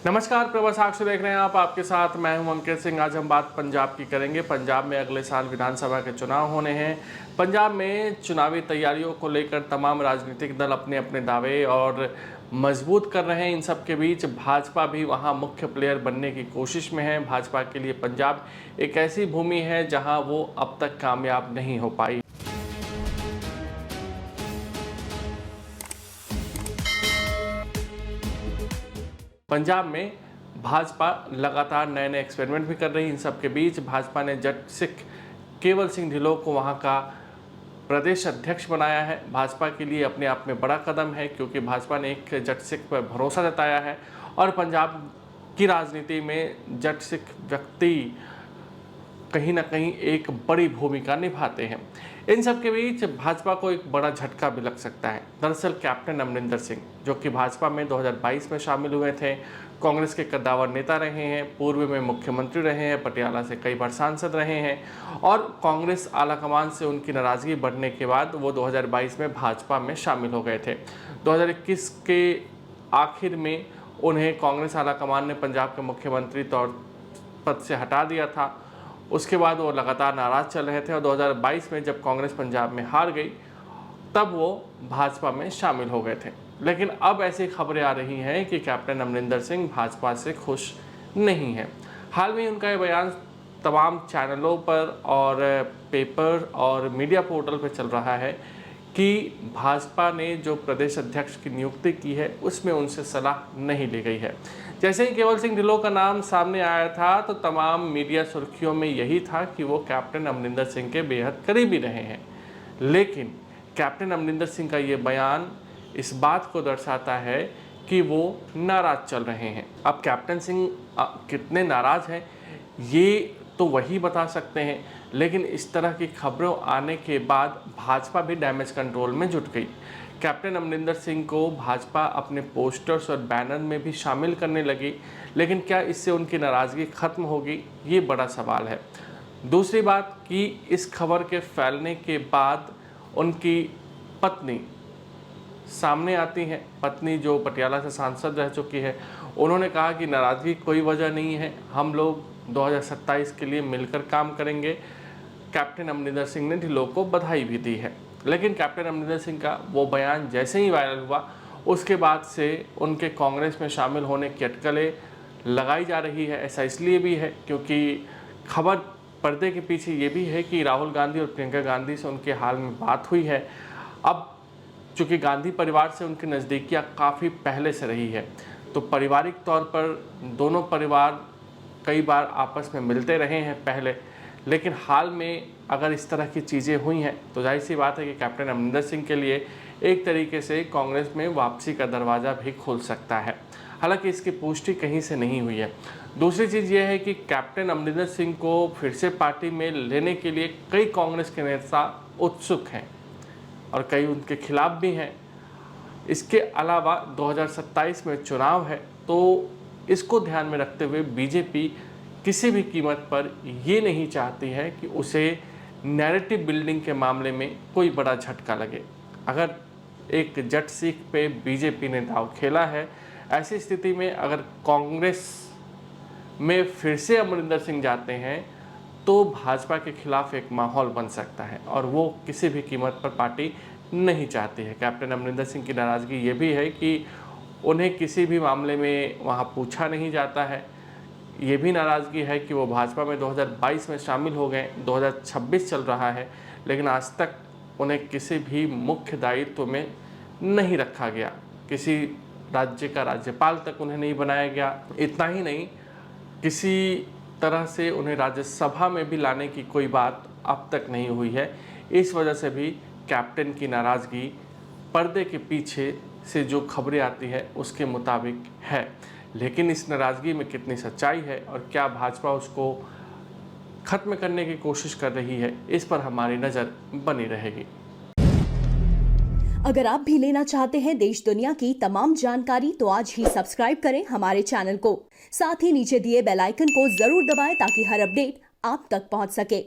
नमस्कार, प्रभा साक्षी देख रहे हैं आप। आपके साथ मैं हूं अंकित सिंह। आज हम बात पंजाब की करेंगे। पंजाब में अगले साल विधानसभा के चुनाव होने हैं। पंजाब में चुनावी तैयारियों को लेकर तमाम राजनीतिक दल अपने अपने दावे और मजबूत कर रहे हैं। इन सब के बीच भाजपा भी वहां मुख्य प्लेयर बनने की कोशिश में है। भाजपा के लिए पंजाब एक ऐसी भूमि है जहां वो अब तक कामयाब नहीं हो पाई। पंजाब में भाजपा लगातार नए नए एक्सपेरिमेंट भी कर रही है। इन सब के बीच भाजपा ने जट सिख केवल सिंह ढिल्लों को वहां का प्रदेश अध्यक्ष बनाया है। भाजपा के लिए अपने आप में बड़ा कदम है, क्योंकि भाजपा ने एक जट सिख पर भरोसा जताया है और पंजाब की राजनीति में जट सिख व्यक्ति कहीं ना कहीं एक बड़ी भूमिका निभाते हैं। इन सब के बीच भाजपा को एक बड़ा झटका भी लग सकता है। दरअसल कैप्टन अमरिंदर सिंह, जो कि भाजपा में 2022 में शामिल हुए थे, कांग्रेस के कद्दावर नेता रहे हैं, पूर्व में मुख्यमंत्री रहे हैं, पटियाला से कई बार सांसद रहे हैं और कांग्रेस आलाकमान से उनकी नाराजगी बढ़ने के बाद वो 2022 में भाजपा में शामिल हो गए थे। 2021 के आखिर में उन्हें कांग्रेस आलाकमान ने पंजाब के मुख्यमंत्री तौर पद से हटा दिया था। उसके बाद वो लगातार नाराज चल रहे थे और 2022 में जब कांग्रेस पंजाब में हार गई तब वो भाजपा में शामिल हो गए थे। लेकिन अब ऐसी खबरें आ रही हैं कि कैप्टन अमरिंदर सिंह भाजपा से खुश नहीं हैं। हाल में उनका ये बयान तमाम चैनलों पर और पेपर और मीडिया पोर्टल पर चल रहा है कि भाजपा ने जो प्रदेश अध्यक्ष की नियुक्ति की है उसमें उनसे सलाह नहीं ली गई है। जैसे ही केवल सिंह ढिल्लों का नाम सामने आया था तो तमाम मीडिया सुर्खियों में यही था कि वो कैप्टन अमरिंदर सिंह के बेहद करीबी रहे हैं। लेकिन कैप्टन अमरिंदर सिंह का ये बयान इस बात को दर्शाता है कि वो नाराज चल रहे हैं। अब कैप्टन सिंह कितने नाराज हैं ये तो वही बता सकते हैं, लेकिन इस तरह की खबरों आने के बाद भाजपा भी डैमेज कंट्रोल में जुट गई। कैप्टन अमरिंदर सिंह को भाजपा अपने पोस्टर्स और बैनर में भी शामिल करने लगी, लेकिन क्या इससे उनकी नाराज़गी खत्म होगी, ये बड़ा सवाल है। दूसरी बात कि इस खबर के फैलने के बाद उनकी पत्नी सामने आती हैं। पत्नी जो पटियाला से सांसद रह चुकी है, उन्होंने कहा कि नाराज़गी कोई वजह नहीं है, हम लोग 2027 के लिए मिलकर काम करेंगे। कैप्टन अमरिंदर सिंह ने ढिल्लों को बधाई भी दी है। लेकिन कैप्टन अमरिंदर सिंह का वो बयान जैसे ही वायरल हुआ उसके बाद से उनके कांग्रेस में शामिल होने की अटकलें लगाई जा रही है। ऐसा इसलिए भी है क्योंकि खबर पर्दे के पीछे ये भी है कि राहुल गांधी और प्रियंका गांधी से उनके हाल में बात हुई है। अब चूँकि गांधी परिवार से उनकी नज़दीकियाँ काफ़ी पहले से रही है, तो पारिवारिक तौर पर दोनों परिवार कई बार आपस में मिलते रहे हैं पहले। लेकिन हाल में अगर इस तरह की चीज़ें हुई हैं तो जाहिर सी बात है कि कैप्टन अमरिंदर सिंह के लिए एक तरीके से कांग्रेस में वापसी का दरवाज़ा भी खुल सकता है। हालांकि इसकी पुष्टि कहीं से नहीं हुई है। दूसरी चीज़ यह है कि कैप्टन अमरिंदर सिंह को फिर से पार्टी में लेने के लिए कई कांग्रेस के नेता उत्सुक हैं और कई उनके खिलाफ भी हैं। इसके अलावा 2027 में चुनाव है, तो इसको ध्यान में रखते हुए बीजेपी किसी भी कीमत पर ये नहीं चाहती है कि उसे नैरेटिव बिल्डिंग के मामले में कोई बड़ा झटका लगे। अगर एक जट सिख पे बीजेपी ने दांव खेला है, ऐसी स्थिति में अगर कांग्रेस में फिर से अमरिंदर सिंह जाते हैं तो भाजपा के खिलाफ एक माहौल बन सकता है और वो किसी भी कीमत पर पार्टी नहीं चाहती है। कैप्टन अमरिंदर सिंह की नाराज़गी ये भी है कि उन्हें किसी भी मामले में वहाँ पूछा नहीं जाता है। ये भी नाराज़गी है कि वो भाजपा में 2022 में शामिल हो गए, 2026 चल रहा है, लेकिन आज तक उन्हें किसी भी मुख्य दायित्व में नहीं रखा गया। किसी राज्य का राज्यपाल तक उन्हें नहीं बनाया गया। इतना ही नहीं, किसी तरह से उन्हें राज्यसभा में भी लाने की कोई बात अब तक नहीं हुई है। इस वजह से भी कैप्टन की नाराज़गी पर्दे के पीछे से जो खबरें आती है उसके मुताबिक है। लेकिन इस नाराज़गी में कितनी सच्चाई है और क्या भाजपा उसको ख़त्म करने की कोशिश कर रही है, इस पर हमारी नज़र बनी रहेगी। अगर आप भी लेना चाहते हैं देश दुनिया की तमाम जानकारी तो आज ही सब्सक्राइब करें हमारे चैनल को। साथ ही नीचे दिए बेल आइकन को जरूर दबाएं ताकि हर अपडेट आप तक पहुंच सके।